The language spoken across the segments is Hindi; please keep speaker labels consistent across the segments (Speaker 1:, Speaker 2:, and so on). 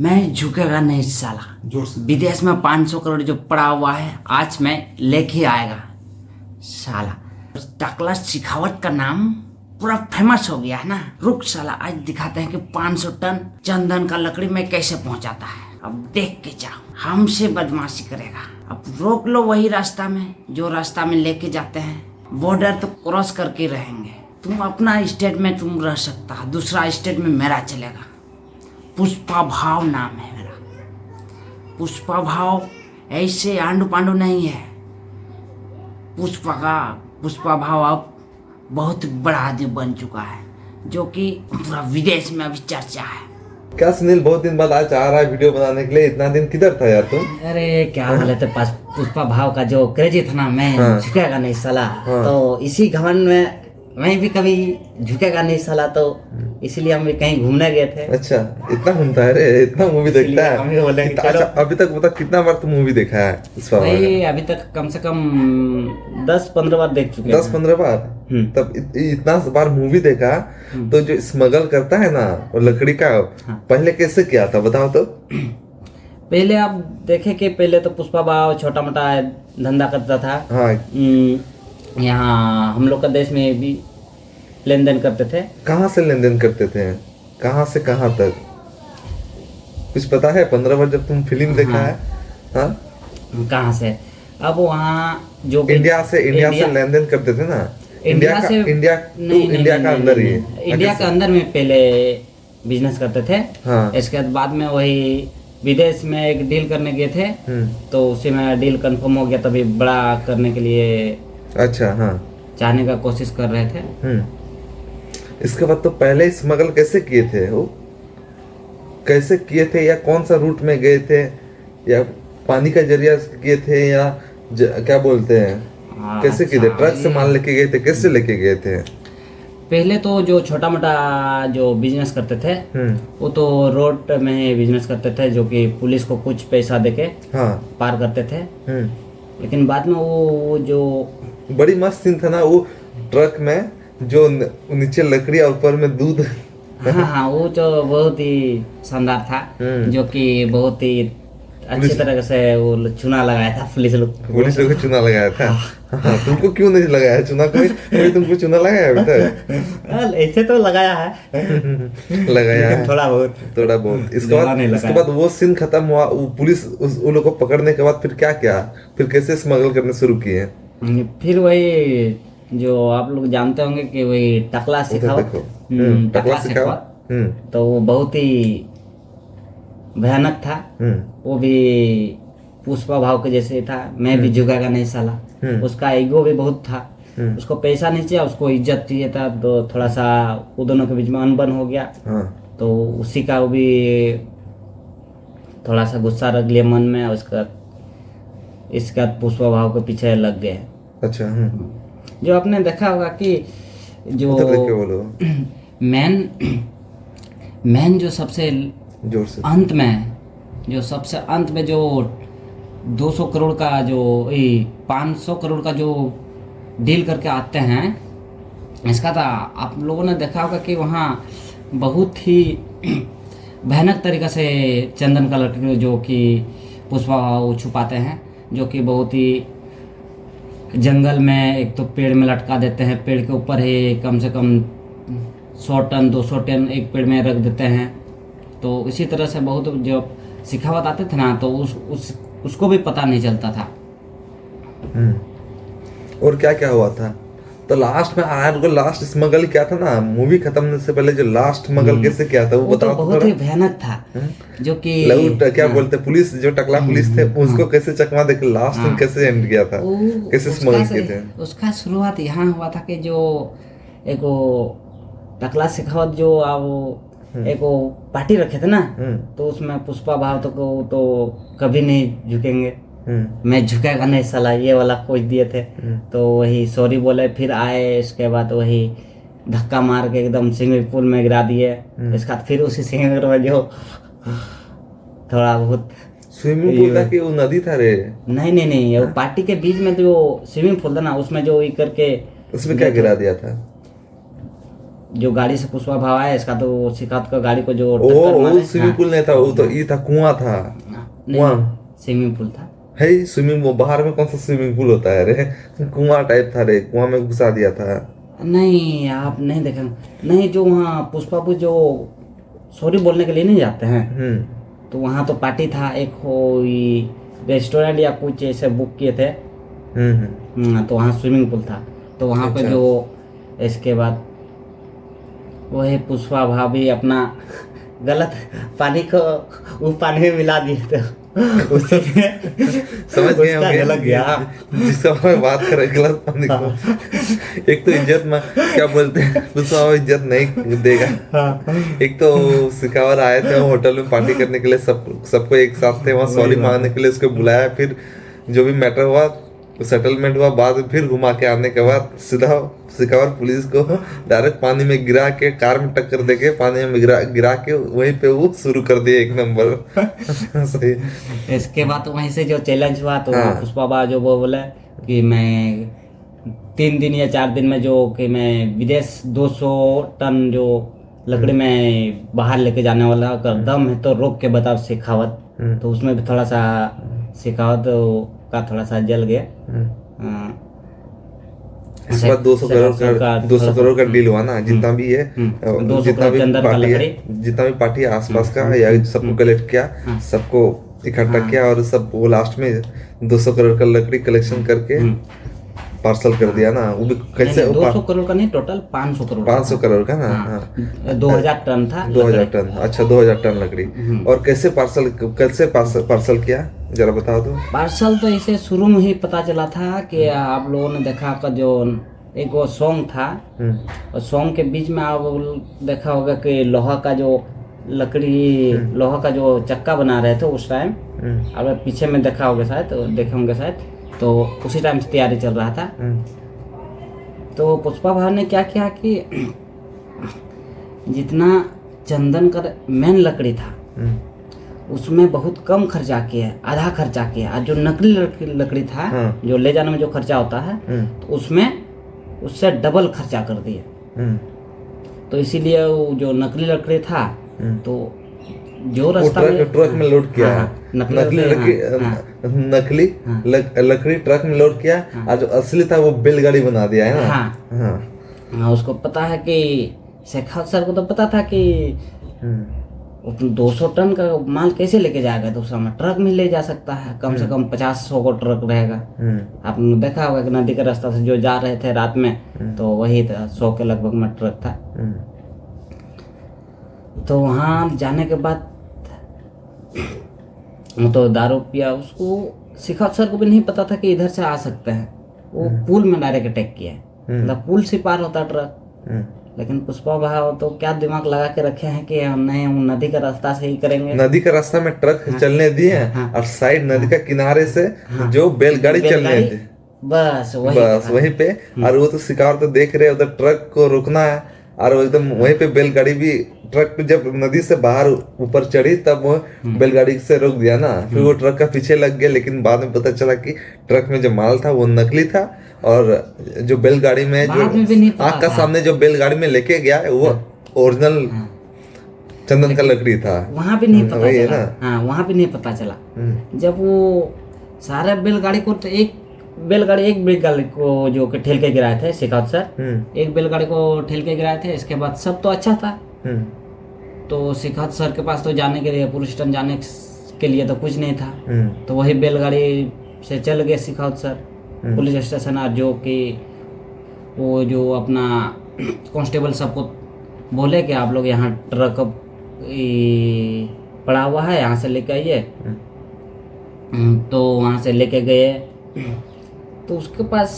Speaker 1: मैं झुकेगा नहीं साला।
Speaker 2: जोर से।
Speaker 1: विदेश में 500 करोड़ जो पड़ा हुआ है आज मैं लेके आएगा साला। टकला शेखावत का नाम पूरा फेमस हो गया है ना। रुक साला, आज दिखाते हैं कि 500 टन चंदन का लकड़ी में कैसे पहुंचाता है। अब देख के जाओ, हमसे बदमाशी करेगा। अब रोक लो वही रास्ता में जो रास्ता में लेके जाते हैं। बॉर्डर तो क्रॉस करके रहेंगे। तुम अपना स्टेट में तुम रह सकता है, दूसरा स्टेट में मेरा चलेगा। पुष्पा भाव नाम है मेरा। पुष्पा भाव ऐसे आंडू पांडू नहीं है। पुष्पा भाव अब बहुत बड़ा आदमी बन चुका है, जो कि पूरा विदेश में अभी चर्चा है।
Speaker 2: क्या सुनील, बहुत दिन बाद आज आ रहा है वीडियो बनाने के लिए? इतना दिन किधर था यार तुम?
Speaker 1: अरे क्या बोले थे, पास पुष्पा भाव का जो क्रेजी था ना, मैं झुकेगा नहीं साला। तो इसी घमंड में मैं भी कभी झुकेगा नहीं साला, तो इसीलिए हम भी कहीं घूमने गए थे।
Speaker 2: अच्छा, इतना घूमता है रे, इतना मूवी देखता है।
Speaker 1: हम भी बोले कि
Speaker 2: अच्छा, अभी तक बता कितना बार तुम मूवी देखा है इस बार?
Speaker 1: भाई अभी तक कम से कम 10-15 बार देख चुके हैं।
Speaker 2: 10-15 बार? तब इतना बार मूवी देखा तो जो स्मगल करता है ना वो लकड़ी का, पहले कैसे किया था बताओ तो।
Speaker 1: पहले आप देखे कि पहले तो पुष्पा भाव छोटा मोटा धंधा करता था।
Speaker 2: हाँ।
Speaker 1: यहाँ हम लोग का देश में भी लेन देन करते थे।
Speaker 2: कहाँ से लेन देन करते थे? कहाँ से कहाँ तक कुछ पता है? 15 बार जब तुम फिल्म देखा है। हाँ,
Speaker 1: कहाँ से? अब वहाँ जो
Speaker 2: इंडिया से लेन देन करते थे ना। इंडिया का अंदर ही,
Speaker 1: इंडिया के अंदर में पहले बिजनेस करते थे।
Speaker 2: हाँ।
Speaker 1: इसके बाद में वही विदेश में एक डील करने गए थे, तो उसी में डील कंफर्म हो गया, तभी बड़ा करने के लिए
Speaker 2: अच्छा हाँ
Speaker 1: चाहने का कोशिश कर रहे थे।
Speaker 2: इसके बाद तो पहले स्मगल कैसे किए थे वो? कैसे किए थे, या कौन सा रूट में गए थे, या पानी का जरिया किए थे, या क्या बोलते हैं कैसे किए थे? ट्रक से माल लेके गए थे, कैसे लेके गए थे?
Speaker 1: पहले तो जो छोटा मोटा जो बिजनेस करते थे वो तो रोड में बिजनेस करते थे, जो कि पुलिस को कुछ पैसा देके पार करते थे। लेकिन बाद में वो जो
Speaker 2: बड़ी मस्त सीन था ना वो ट्रक में, जो नीचे लकड़ी और ऊपर में दूध।
Speaker 1: हाँ, वो तो बहुत ही शानदार था, जो कि बहुत ही अच्छी तरह से वो चूना लगाया था पुलिस लोग
Speaker 2: को चूना लगाया था। हाँ, तुमको क्यों नहीं लगाया चूना? कोई तुमको चूना लगाया अभी तक?
Speaker 1: ऐसे तो लगाया है
Speaker 2: लगाया है
Speaker 1: थोड़ा बहुत।
Speaker 2: इसके बाद वो सीन खत्म हुआ, वो पुलिस उन लोगों को पकड़ने के बाद फिर क्या किया? फिर कैसे स्मगल करने शुरू किए?
Speaker 1: फिर वही जो आप लोग जानते होंगे कि वही टकला शेखावत। तो वो बहुत ही भयानक था। वो भी पुष्पा भाव के जैसे था। मैं भी झुकेगा नहीं साला। उसका ईगो भी बहुत था। उसको पैसा नहीं चाहिए, उसको इज्जत चाहिए था। तो थोड़ा सा वो दोनों के बीच में अनबन हो गया। तो उसी का वो भी थोड़ा सा गुस्सा रख लिया मन में, उसका इसका पुष्पा भाव के पीछे लग गए।
Speaker 2: अच्छा।
Speaker 1: जो आपने देखा होगा कि जो मैन जो सबसे
Speaker 2: जोर से
Speaker 1: अंत में जो 200 करोड़ का जो 500 करोड़ का जो डील करके आते हैं, इसका था आप लोगों ने देखा होगा कि वहाँ बहुत ही भयानक तरीक़े से चंदन का लकड़ी जो कि पुष्पा वो छुपाते हैं, जो कि बहुत ही जंगल में एक तो पेड़ में लटका देते हैं। पेड़ के ऊपर ही कम से कम 100 टन 200 टन एक पेड़ में रख देते हैं। तो इसी तरह से बहुत जो शेखावत आते थे ना, तो उसको भी पता नहीं चलता था।
Speaker 2: और क्या क्या हुआ था? तो लास्ट में लास्ट स्मगल क्या था ना, मूवी खत्म होने से पहले जो लास्ट स्मगल कैसे किया था वो बताओ।
Speaker 1: तो बहुत ही भयानक था, जो कि
Speaker 2: क्या बोलते पुलिस, जो टकला पुलिस थे उसको कैसे चकमा देके लास्ट में कैसे एंड किया था, कैसे स्मगल किए थे?
Speaker 1: उसका शुरुआत यहाँ हुआ था कि जो एक टकला शेखावत जो एक पार्टी रखे थे ना, तो उसमें पुष्पा भाव तो कभी नहीं झुकेंगे, मैं झुकेगा नहीं साला, ये वाला कोच दिए थे। तो वही सॉरी बोले, फिर आए, इसके बाद वही धक्का मार के एकदम स्विमिंग पूल में गिरा दिए। इसके बाद फिर उसी स्विमिंग पूल में जो थोड़ा बहुत
Speaker 2: स्विमिंग पूल था कि वो नदी था रे?
Speaker 1: नहीं, वो पार्टी के बीच में जो स्विमिंग पूल था ना, उसमें जो करके
Speaker 2: उसमें क्या गिरा दिया था?
Speaker 1: जो गाड़ी से पुष्पा भाव आया, इसका तो सिखात का गाड़ी को जो
Speaker 2: ओ
Speaker 1: टक्कर
Speaker 2: वो
Speaker 1: मारे,
Speaker 2: स्विमिंग
Speaker 1: हाँ,
Speaker 2: पूल नहीं था, वो तो ये था, कुआं था। कुआं
Speaker 1: स्विमिंग पूल था।
Speaker 2: है स्विमिंग, वो बाहर में कौन सा स्विमिंग पूल होता है रे? कुआं टाइप था रे, कुआं में घुसा दिया था।
Speaker 1: नहीं, आप नहीं देखे, नहीं, जो वहाँ पुष्पापुर जो सॉरी बोलने के लिए नहीं जाते हैं, तो वहाँ तो पार्टी था एक, हो रेस्टोरेंट या कुछ ऐसे बुक किए थे। तो वहाँ स्विमिंग पूल था, तो वहाँ पे
Speaker 2: अच्छा।
Speaker 1: जो इसके बाद वही पुष्पा भाभी अपना गलत पानी को वो पानी में मिला दिए थे, उसी में
Speaker 2: समझ गए
Speaker 1: उसका
Speaker 2: होंगे
Speaker 1: झलक गया।
Speaker 2: जिसका हम बात कर रहे हैं, गलत पानी को। एक तो इज्जत में क्या बोलते हैं, पुष्पा वो इज्जत नहीं देगा। एक तो सिखावर आए थे होटल में पार्टी करने के लिए, सबको एक साथ थे वहाँ, सॉरी मांगने के लिए उसको बुलाया, फिर जो भी मैटर हुआ सेटलमेंट हुआ, बाद में फिर घुमा के आने के बाद सीधा सिखावर पुलिस को डायरेक्ट पानी में गिरा के, कार में टक्कर देके पानी में गिरा के वहीं पे वो शुरू कर दिया एक नंबर। सही।
Speaker 1: इसके बाद वहीं से जो चैलेंज हुआ, तो
Speaker 2: हाँ।
Speaker 1: पुष्पा बा जो वो बोले कि मैं 3 दिन या 4 दिन में जो कि मैं विदेश 200 टन जो लकड़ी में बाहर लेके जाने वाला, अगर दम है तो रोक के बताओ शेखावत। तो उसमें भी थोड़ा सा शेखावत का थोड़ा सा जल गया।
Speaker 2: इस बार 200 करोड़ का डील हुआ ना, जितना भी है,
Speaker 1: 200
Speaker 2: जितना
Speaker 1: करोड़
Speaker 2: भी
Speaker 1: के अंदर का
Speaker 2: पार्टी है,
Speaker 1: लकड़ी।
Speaker 2: जितना भी पार्टी है आसपास का, या सबको कलेक्ट किया, सबको इकट्ठा किया, और सब वो लास्ट में 200 करोड़ का लकड़ी कलेक्शन करके पार्सल कर दिया ना। वो भी कैसे,
Speaker 1: 200 करोड़ का नहीं, टोटल 500 करोड़
Speaker 2: 500 करोड़ का ना।
Speaker 1: हाँ, 2000 टन था
Speaker 2: 2000 टन, अच्छा 2000 टन लकड़ी। और कैसे पार्सल किया, जरा बताओ तो।
Speaker 1: पार्सल तो इसे शुरू में ही पता चला था कि आप लोगों ने देखा आपका जो एक वो सॉन्ग था, और सॉन्ग के बीच में आप देखा होगा कि लोहा का जो लकड़ी, लोहा का जो चक्का बना रहे थे उस टाइम, आप पीछे में देखा होगा शायद, देखे होंगे शायद, तो उसी टाइम से तैयारी चल रहा था। तो पुष्पा भाव ने क्या किया कि जितना चंदन का मेन लकड़ी था उसमें बहुत कम खर्चा किया, आधा खर्चा किया, और जो नकली लकड़ी था, जो ले जाने में जो खर्चा होता है, तो उसमें उससे डबल खर्चा कर दिया। तो इसीलिए वो जो नकली लकड़ी था, तो जो रास्ता
Speaker 2: ट्रक में लोड किया, नकली लकड़ी ट्रक में लोड किया, और जो असली था वो बैलगाड़ी बना दिया है ना।
Speaker 1: हाँ, उसको पता है कि शेखावत सर को तो पता था कि 200 टन का माल कैसे लेके जाएगा, दूसरा में ट्रक में ले जा सकता है, कम से कम 50-100 को ट्रक रहेगा। आपने देखा होगा कि नदी के रास्ता से जो जा रहे थे रात में, तो वही था 100 के लगभग में ट्रक था। तो वहाँ जाने के बाद तो दारू पिया, उसको शेखावत सर को भी नहीं पता था कि इधर से आ सकते हैं, वो पुल में डायरेक्ट अटैक किया, मतलब पुल से पार होता ट्रक। लेकिन पुष्पा भाव तो क्या दिमाग लगा के रखे हैं कि नहीं, हम नदी का रास्ता से ही करेंगे।
Speaker 2: नदी का रास्ता में ट्रक चलने दिए, और साइड नदी का किनारे से जो बैलगाड़ी चलने दी,
Speaker 1: बस
Speaker 2: वहीं पे। और वो तो शिकार तो देख रहे, उधर ट्रक को रोकना है, और एकदम वहीं पे बैलगाड़ी भी, ट्रक पे जब नदी से बाहर ऊपर चढ़ी तब वो बैलगाड़ी से रोक दिया ना, फिर वो ट्रक का पीछे लग गया। लेकिन बाद में पता चला कि ट्रक में जो माल था वो नकली था, और जो बैलगाड़ी में जो आँख का सामने जो बैलगाड़ी में लेके गया वो ओरिजिनल चंदन का लकड़ी था।
Speaker 1: वहाँ भी नहीं पता चला। हाँ, वहाँ भी नहीं पता चला। जब वो सारे बैलगाड़ी को एक बैलगाड़ी को जो कि ठेल के गिराए थे शेखावत सर, एक बैलगाड़ी को ठेल के गिराए थे। इसके बाद सब तो अच्छा था, तो शेखावत सर के पास तो जाने के लिए, पुलिस स्टेशन जाने के लिए तो कुछ नहीं था। तो वही बैलगाड़ी से चल गए शेखावत सर पुलिस स्टेशन, और जो कि वो जो अपना कांस्टेबल सबको बोले कि आप लोग यहाँ ट्रक पड़ा हुआ है, यहाँ से लेके आइए। तो वहाँ से लेके गए, तो उसके पास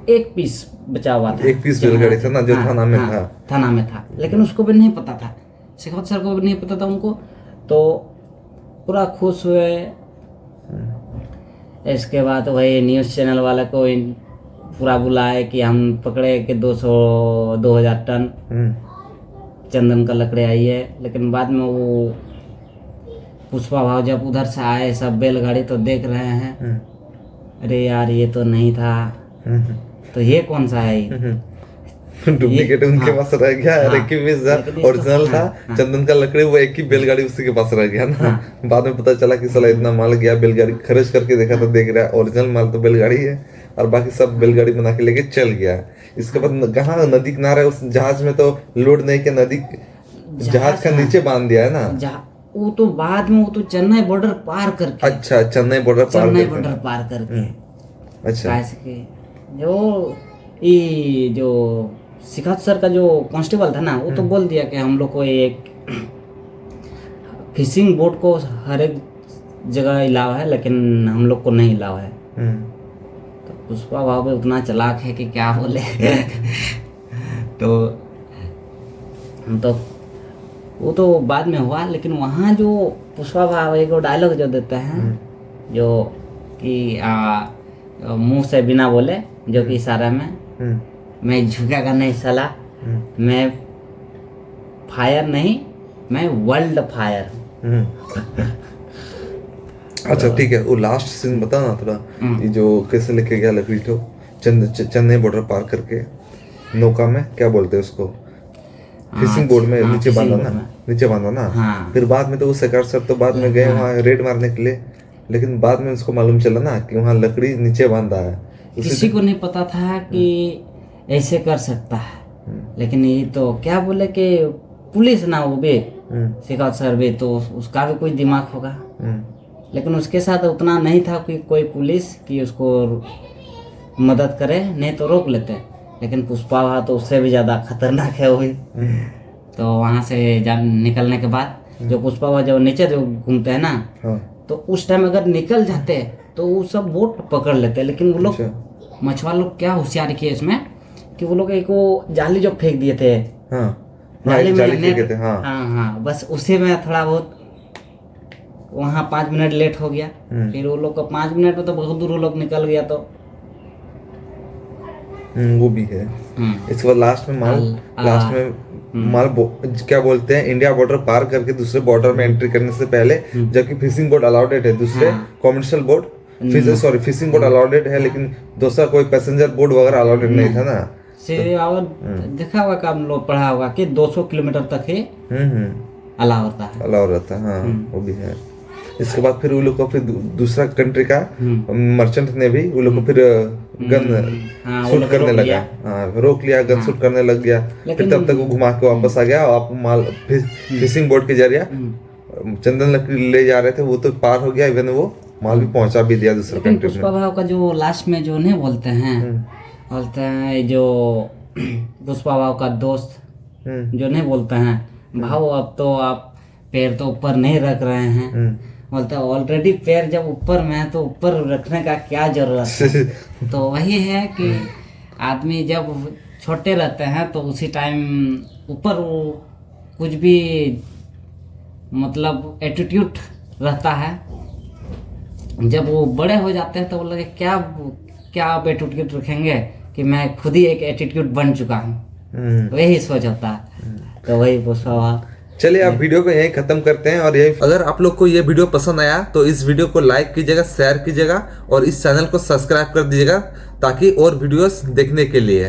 Speaker 1: एक पीस बचा हुआ था,
Speaker 2: एक पीस बैलगाड़ी था ना, जो थाना में था।
Speaker 1: थाना में था, लेकिन उसको भी नहीं पता था, शेखावत सर को भी नहीं पता था उनको। तो पूरा खुश हुए। इसके बाद वही न्यूज़ चैनल वाले को पूरा बुलाए कि हम पकड़े कि 2000 टन चंदन का लकड़ी आई है। लेकिन बाद में वो पुष्पा भाव जब उधर से आए, सब बैलगाड़ी तो देख रहे हैं, अरे यार ये तो नहीं था, तो ये कौन सा है?
Speaker 2: डुप्लीकेट उनके
Speaker 1: हाँ,
Speaker 2: पास रह गया,
Speaker 1: हाँ,
Speaker 2: एक ही पीस
Speaker 1: लेकिन इसको-
Speaker 2: ओरिजिनल था,
Speaker 1: हाँ, हाँ,
Speaker 2: चंदन का लकड़ी, वो एक ही बैलगाड़ी उसी के पास रह गया ना।
Speaker 1: हाँ।
Speaker 2: बाद में पता चला कि साला इतना माल गया, बैलगाड़ी खर्च करके देखा तो देख रहा है ओरिजिनल माल तो बैलगाड़ी है, और बाकी सब बैलगाड़ी बना के लेके चल गया। इसके बाद कहाँ नदी किनारे उस जहाज में तो लोड नहीं किया, नदी जहाज का नीचे बांध दिया है ना।
Speaker 1: वो तो बाद में, वो तो चेन्नई बॉर्डर पार करके,
Speaker 2: अच्छा, चेन्नई बॉर्डर पार
Speaker 1: चेन्नई
Speaker 2: करके।
Speaker 1: बॉर्डर पार करके।
Speaker 2: अच्छा,
Speaker 1: कैसे के जो ये जो शिखात सर का जो कांस्टेबल था ना, वो तो बोल दिया कि हम लोग को एक फिशिंग बोट को हर एक जगह अलाव है, लेकिन हम लोग को नहीं अलाव है। तो पुष्पा भाव उतना चालाक है कि क्या बोले। तो वो तो बाद में हुआ, लेकिन वहाँ जो पुष्पा भाव एक डायलॉग जो देते हैं, जो कि मुंह से बिना बोले, जो कि इशारा में, मैं झुकेगा नहीं साला, मैं फायर नहीं, मैं वर्ल्ड फायर।
Speaker 2: अच्छा ठीक है, वो लास्ट सीन बता ना थोड़ा, ये जो कैसे लेके गया लकड़ी को चेन्नई बॉर्डर पार करके नौका में, क्या बोलते हैं उसको, फिशिंग बोर्ड में नीचे बांधा ना, नीचे बांधा ना।
Speaker 1: हाँ।
Speaker 2: फिर बाद में तो वो शेखर सर तो बाद में गए वहाँ रेड मारने के लिए, लेकिन बाद में उसको मालूम चला ना कि वहाँ लकड़ी नीचे बांधा है।
Speaker 1: किसी को नहीं पता था कि ऐसे कर सकता है, लेकिन ये तो क्या बोले कि पुलिस ना, वो भी शिखावत सर भी, तो उसका भी कोई दिमाग होगा, लेकिन उसके साथ उतना नहीं था कि कोई पुलिस कि उसको मदद करे, नहीं तो रोक लेते। लेकिन पुष्पा भाव तो उससे भी ज़्यादा खतरनाक है वही। तो वहाँ से निकलने के बाद जो पुष्पा भाव जब नीचे जो घूमते हैं ना, तो उस टाइम अगर निकल जाते तो वो सब बोट पकड़ लेते। लेकिन वो लोग मछुआरे लोग क्या होशियारी किए इसमें कि वो लोग एक वो जाली जो फेंक दिए थे, जाली में नेट, हाँ, बस उसी में थोड़ा बहुत वहाँ 5 मिनट लेट हो गया। फिर वो लोग को 5 मिनट में तो बहुत दूर वो लोग निकल गया। तो
Speaker 2: वो भी है। इसके बाद लास्ट में माल क्या बोलते हैं, इंडिया बॉर्डर पार करके दूसरे बॉर्डर में एंट्री करने से पहले, जबकि फिशिंग बोट अलाउडेड है, दूसरे commercial boat, fishing boat allowed है, लेकिन दूसरा कोई पैसेंजर बोट वगैरह अलाउडेड नहीं था ना।
Speaker 1: देखा होगा का हम लोग पढ़ा होगा कि 200 किलोमीटर तक ही अलाउ होता है,
Speaker 2: अलाउ रहता है। हाँ, वो भी है। इसके बाद फिर वो लोग को फिर दूसरा कंट्री का मर्चेंट ने भी वो लोग को फिर गन शूट करने लगा, रोक लिया, गन शूट करने लग गया। फिर तब तक वो घुमा के वापस आ गया। आप माल फिशिंग बोट के जरिए चंदन लकड़ी ले जा रहे थे, वो तो पार हो गया, इवन वो माल भी पहुंचा भी दिया दूसरे कंट्री में।
Speaker 1: पुष्पा भाव का जो लास्ट में जो नहीं बोलते हैं जो पुष्पा भाव का दोस्त जो नहीं बोलते हैं, भाव अब तो आप पैर तो ऊपर नहीं रख रहे हैं, बोलते हैं ऑलरेडी पैर जब ऊपर में है तो ऊपर रखने का क्या जरूरत है। तो वही है कि आदमी जब छोटे रहते हैं तो उसी टाइम ऊपर वो कुछ भी मतलब एटीट्यूड रहता है। जब वो बड़े हो जाते हैं तो वो लगे क्या आप एटीट्यूड रखेंगे कि मैं खुद ही एक एटीट्यूड बन चुका हूँ, वही सोच होता है। तो वही पुष्पा।
Speaker 2: चलिए आप वीडियो को यहीं खत्म करते हैं। और यही, अगर आप लोग को ये वीडियो पसंद आया तो इस वीडियो को लाइक कीजिएगा, शेयर कीजिएगा और इस चैनल को सब्सक्राइब कर दीजिएगा ताकि और वीडियोस देखने के लिए।